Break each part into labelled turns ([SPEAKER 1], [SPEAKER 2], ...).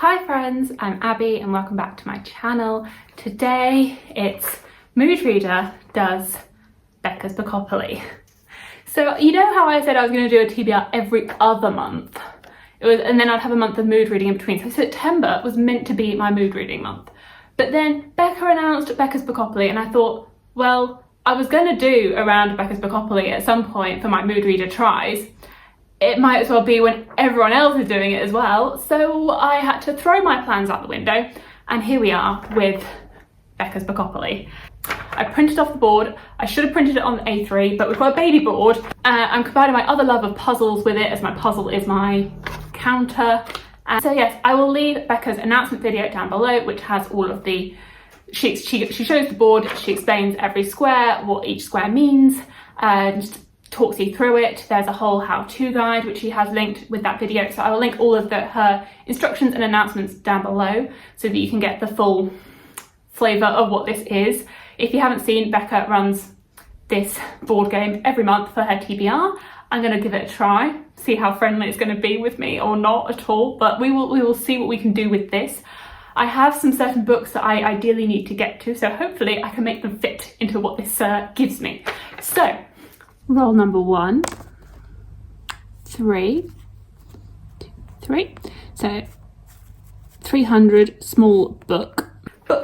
[SPEAKER 1] Hi friends, I'm Abby and welcome back to my channel. Today it's Mood Reader does Becca's Bookopoly. So you know how I said I was going to do a TBR every other month? And then I'd have a month of mood reading in between. So September was meant to be my mood reading month. But then Becca announced Becca's Bookopoly and I thought, well, I was going to do around Becca's Bookopoly at some point for my mood reader tries. It might as well be when everyone else is doing it as well. So I had to throw my plans out the window and here we are with Becca's Bookopoly. I printed off the board. I should have printed it on the A3, but we've got a baby board. I'm combining my other love of puzzles with it as my puzzle is my counter. So yes, I will leave Becca's announcement video down below, which has all of the, she shows the board, she explains every square, what each square means, and talks you through it. There's a whole how-to guide which she has linked with that video, so I will link all of her instructions and announcements down below so that you can get the full flavour of what this is. If you haven't seen, Becca runs this board game every month for her TBR. I'm going to give it a try, see how friendly it's going to be with me or not at all, but we will see what we can do with this. I have some certain books that I ideally need to get to, so hopefully I can make them fit into what this gives me. So roll number 1, 3, 2, 3. So 300 small book.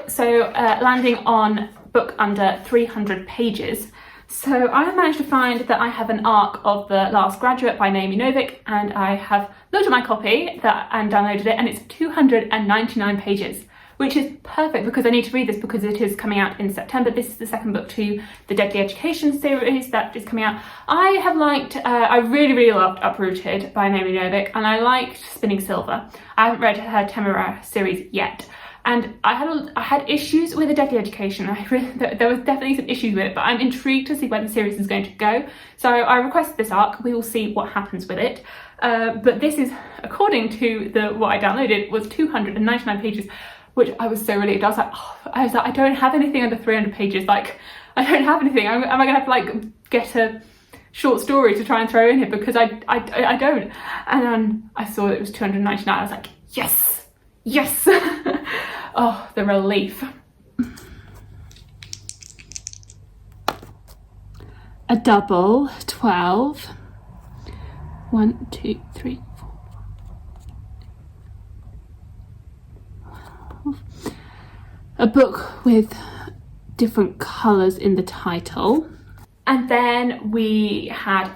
[SPEAKER 1] So landing on book under 300 pages. So I have managed to find that I have an arc of The Last Graduate by Naomi Novik, and I have looked at my copy and downloaded it, and it's 299 pages, which is perfect because I need to read this because it is coming out in September. This is the second book to the Deadly Education series that is coming out. I have liked, I really loved Uprooted by Naomi Novik, and I liked Spinning Silver. I haven't read her Temeraire series yet. And I had issues with the Deadly Education. There was definitely some issues with it, but I'm intrigued to see where the series is going to go. So I requested this arc. We will see what happens with it. But this is, according to what I downloaded, was 299 pages, which I was so relieved. I was like, I don't have anything under 300 pages. Like, I don't have anything. Am I gonna have to like get a short story to try and throw in here because I don't. And then I saw it was 299. I was like, yes, yes. Oh, the relief. A double, 12. 1, 2, 3, 4. 12. A book with different colours in the title. And then we had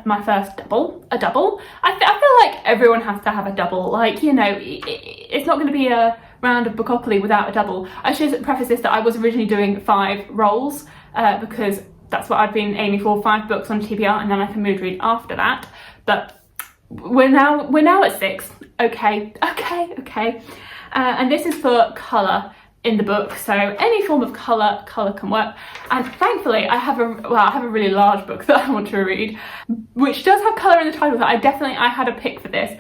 [SPEAKER 1] my first double, a double. I feel like everyone has to have a double. Like, you know, it's not going to be a round of Bookopoly without a double. I should preface this that I was originally doing 5 rolls because that's what I've been aiming for, 5 books on TBR, and then I can mood read after that. But we're now at 6. Okay. And this is for colour in the book, so any form of colour can work. And thankfully I have a really large book that I want to read, which does have colour in the title. So I had a pick for this,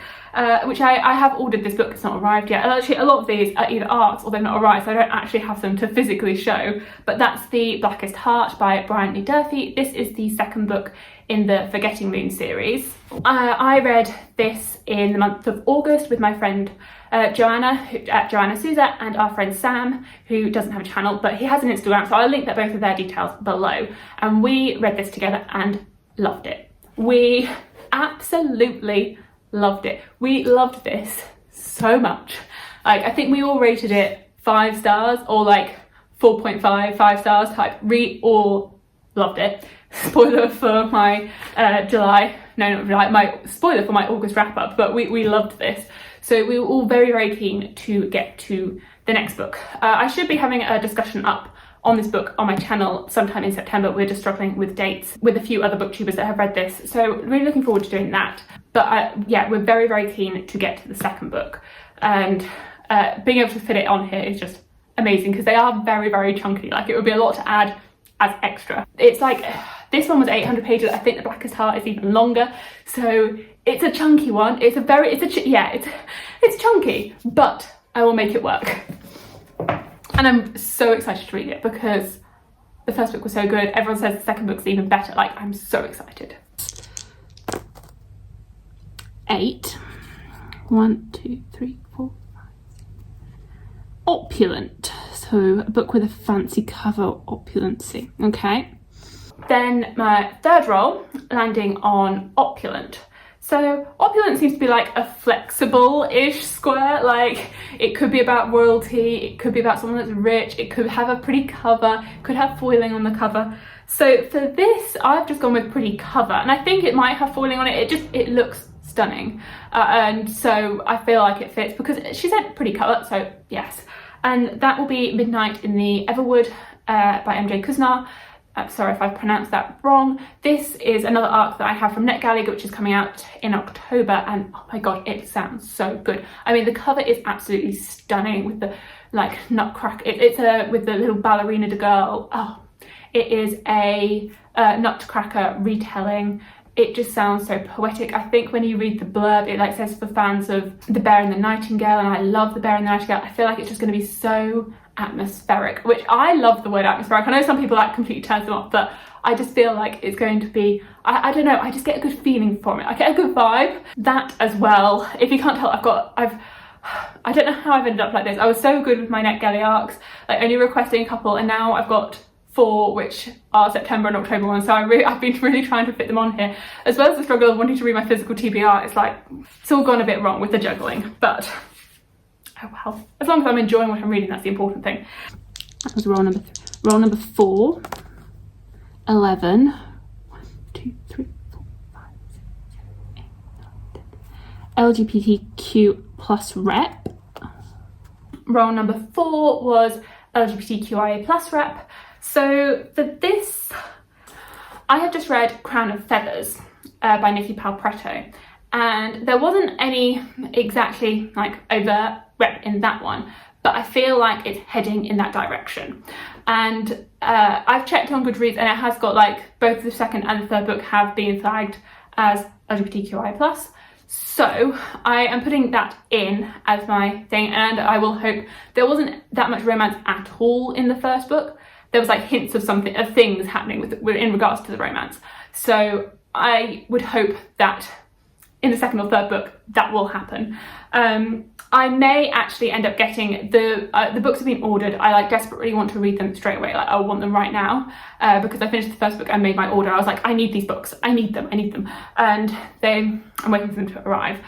[SPEAKER 1] which I have ordered this book. It's not arrived yet. And actually a lot of these are either arcs or they're not arrived, so I don't actually have them to physically show. But that's The Blackest Heart by Brian Lee Durfee. This is the second book in the Forgetting Moon series. I read this in the month of August with my friend Joanna Souza, and our friend Sam, who doesn't have a channel but he has an Instagram, so I'll link that both of their details below. And we read this together and loved it. We absolutely loved it. We loved this so much. Like, I think we all rated it 5 stars or like 4.5, 5 stars type. We all loved it. Spoiler for my my spoiler for my August wrap up, but we loved this. So we were all very keen to get to the next book. I should be having a discussion up on this book on my channel sometime in September. We're just struggling with dates with a few other booktubers that have read this, so really looking forward to doing that. But yeah, we're very keen to get to the second book, and being able to fit it on here is just amazing because they are very chunky. Like, it would be a lot to add as extra. It's like, this one was 800 pages. I think The Blackest Heart is even longer, so it's a chunky one. It's chunky, but I will make it work. And I'm so excited to read it because the first book was so good. Everyone says the second book's even better. Like, I'm so excited. 8. 1, 2, 3, 4, 5, Opulent. So a book with a fancy cover, opulency. Okay. Then my third roll, landing on Opulent. So Opulent seems to be like a flexible-ish square, like it could be about royalty, it could be about someone that's rich, it could have a pretty cover, it could have foiling on the cover. So for this, I've just gone with pretty cover, and I think it might have foiling on it, it looks stunning. And so I feel like it fits because she said pretty cover, so yes. And that will be Midnight in the Everwood by MJ Kuznar. Sorry if I've pronounced that wrong. This is another arc that I have from NetGalley, which is coming out in October, and oh my god, it sounds so good. I mean, the cover is absolutely stunning with the like nutcracker. It's with the little ballerina girl. Oh, it is a nutcracker retelling. It just sounds so poetic. I think when you read the blurb, it like says for fans of The Bear and the Nightingale, and I love The Bear and the Nightingale. I feel like it's just going to be so atmospheric, which I love the word atmospheric. I know some people that completely turns them off, but I just feel like it's going to be, I don't know, I just get a good feeling from it. I get a good vibe. That as well, if you can't tell, I don't know how I've ended up like this. I was so good with my NetGalley arcs, like only requesting a couple, and now I've got 4 which are September and October ones, so I've been really trying to fit them on here, as well as the struggle of wanting to read my physical TBR. It's like, it's all gone a bit wrong with the juggling, but oh well, as long as I'm enjoying what I'm reading, that's the important thing. That was roll number 3. Roll number 4, 11, 1, 2, 3, 4, 5, 6, 7, 8, 9, 10. LGBTQ plus rep. Roll number 4 was LGBTQIA plus rep. So for this, I have just read Crown of Feathers by Nikki Palpretto, and there wasn't any exactly like overt rep in that one, but I feel like it's heading in that direction. And I've checked on Goodreads, and it has got like both the second and the third book have been flagged as LGBTQI+. So I am putting that in as my thing, and I will hope. There wasn't that much romance at all in the first book. There was like hints of things happening with in regards to the romance. So I would hope that in the second or third book that will happen. I may actually end up getting the books have been ordered. I like desperately want to read them straight away. Like I want them right now because I finished the first book and made my order. I was like, I need these books. I need them. And I'm waiting for them to arrive.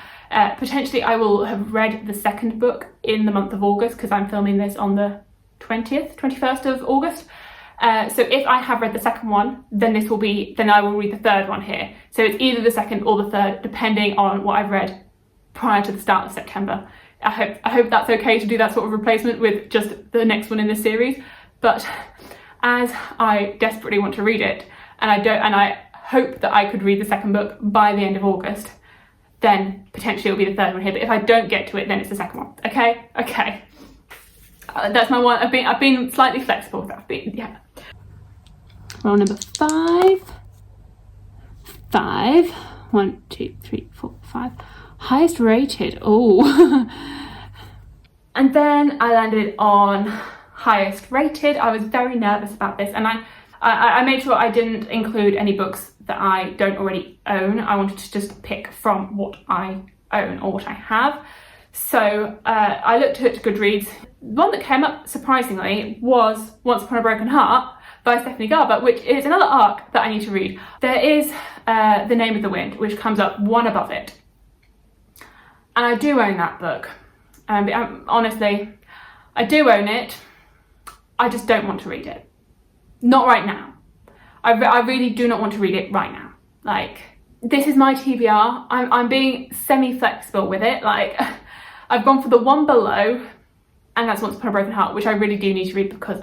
[SPEAKER 1] Potentially I will have read the second book in the month of August because I'm filming this on the 21st of August. So if I have read the second one, then I will read the third one here. So it's either the second or the third, depending on what I've read prior to the start of September. I hope that's okay to do that sort of replacement with just the next one in this series. But as I desperately want to read it, and I hope that I could read the second book by the end of August, then potentially it'll be the third one here. But if I don't get to it, then it's the second one. Okay. That's my one. I've been slightly flexible with that. Yeah. Roll number 5. 5. 1, 2, 3, 4, 5. Highest rated. Oh. And then I landed on highest rated. I was very nervous about this, and I made sure I didn't include any books that I don't already own. I wanted to just pick from what I own or what I have. So I looked at Goodreads. One that came up surprisingly was Once Upon a Broken Heart by Stephanie Garber, which is another arc that I need to read. There is The Name of the Wind, which comes up one above it. And I do own that book. Honestly, I do own it. I just don't want to read it. Not right now. I really do not want to read it right now. Like, this is my TBR. I'm being semi-flexible with it. Like, I've gone for the one below, and that's Once Upon a Broken Heart, which I really do need to read because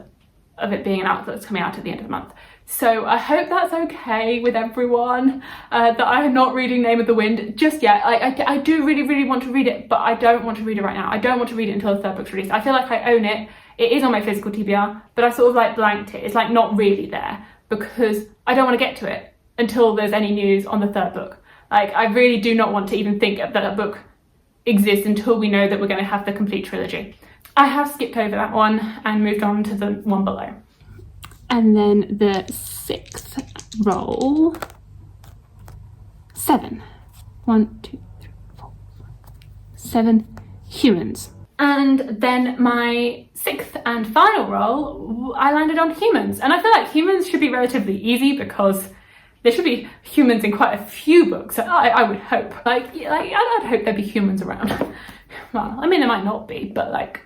[SPEAKER 1] of it being an arc that's coming out at the end of the month. So I hope that's okay with everyone, that I'm not reading Name of the Wind just yet. I do really want to read it, but I don't want to read it right now. I don't want to read it until the third book's released. I feel like I own it. It is on my physical TBR, but I sort of like blanked it. It's like not really there because I don't want to get to it until there's any news on the third book. Like, I really do not want to even think that that book exists until we know that we're going to have the complete trilogy. I have skipped over that one and moved on to the one below. And then the 6th roll, 7. 1, 2, 3, 4, 5, 7 humans. And then my sixth and final role, I landed on humans. And I feel like humans should be relatively easy because there should be humans in quite a few books. I would hope. I'd hope there'd be humans around. Well, I mean, there might not be, but like,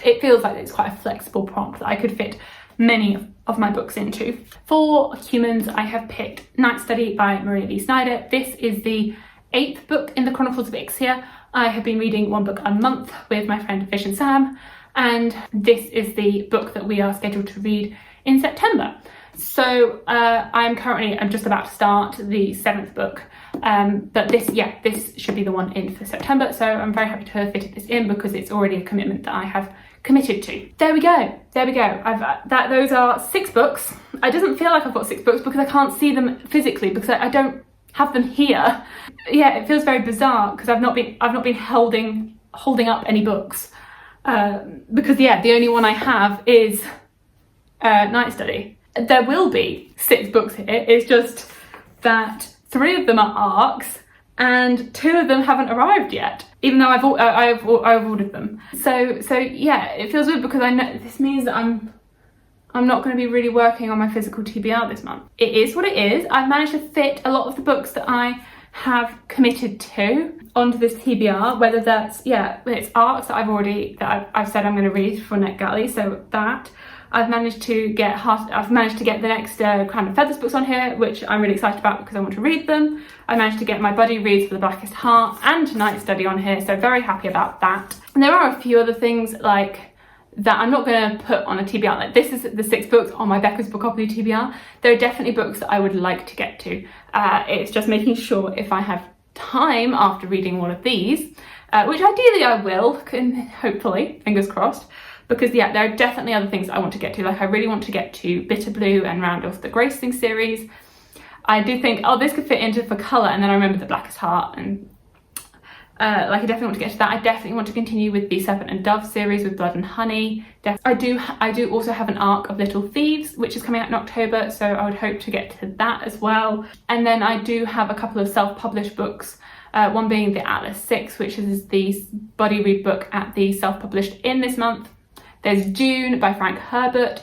[SPEAKER 1] it feels like it's quite a flexible prompt that I could fit many of my books into. For humans, I have picked Night Study by Maria Lee Snyder. This is the 8th book in the Chronicles of Ixia. I have been reading one book a month with my friend Fish and Sam, and this is the book that we are scheduled to read in September. So I'm just about to start the 7th book, but this should be the one in for September. So I'm very happy to have fitted this in because it's already a commitment that I have committed to. There we go. Those are 6 books. It doesn't feel like I've got 6 books because I can't see them physically because I don't have them here. Yeah, it feels very bizarre because I've not been holding up any books because the only one I have is Night Study. There will be 6 books here. It's just that 3 of them are arcs and 2 of them haven't arrived yet, even though I've ordered them. So yeah, it feels weird because I know this means that I'm not going to be really working on my physical TBR this month. It is what it is. I've managed to fit a lot of the books that I have committed to onto this TBR, whether that's, it's arcs that I've said I'm going to read for NetGalley, so that. I've managed to get the next Crown and Feathers books on here, which I'm really excited about because I want to read them. I managed to get my buddy reads for The Blackest Heart and Night Study on here, so very happy about that. And there are a few other things like that I'm not going to put on a TBR. Like, this is the 6 books on my Becca's Bookopoly TBR. There are definitely books that I would like to get to. It's just making sure if I have time after reading one of these, which ideally I will, hopefully, fingers crossed, because there are definitely other things I want to get to. Like, I really want to get to Bitter Blue and round off the Gracing series. I do think, this could fit into For Colour, and then I remember The Blackest Heart, and I definitely want to get to that. I definitely want to continue with the Serpent and Dove series with Blood and Honey. I do also have an arc of Little Thieves, which is coming out in October, so I would hope to get to that as well. And then I do have a couple of self-published books, one being The Atlas 6, which is the buddy read book at the self-published in this month. There's June by Frank Herbert.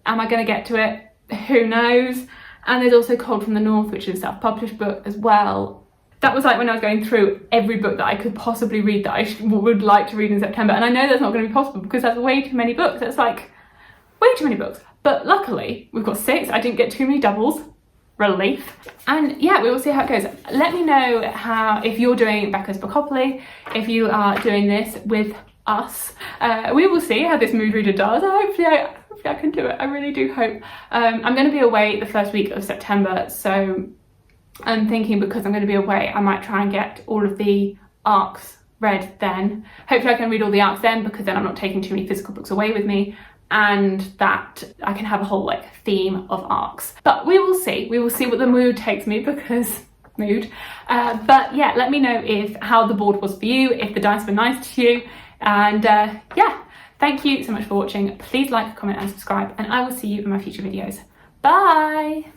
[SPEAKER 1] Am I going to get to it? Who knows? And there's also Cold from the North, which is a self-published book as well. That was like when I was going through every book that I could possibly read that I would like to read in September. And I know that's not going to be possible because that's way too many books. That's like way too many books. But luckily, we've got 6. I didn't get too many doubles. Relief. And yeah, we will see how it goes. Let me know if you're doing Becca's Bookopoly, if you are doing this with us. We will see how this mood reader does. Hopefully I can do it. I really do hope. I'm going to be away the first week of September, so I'm thinking because I'm going to be away, I might try and get all of the arcs read then. Hopefully I can read all the arcs then, because then I'm not taking too many physical books away with me, and that I can have a whole like theme of arcs. But we will see. We will see what the mood takes me, because mood. But yeah, let me know how the board was for you, if the dice were nice to you. And yeah, thank you so much for watching. Please like, comment and subscribe, and I will see you in my future videos. Bye!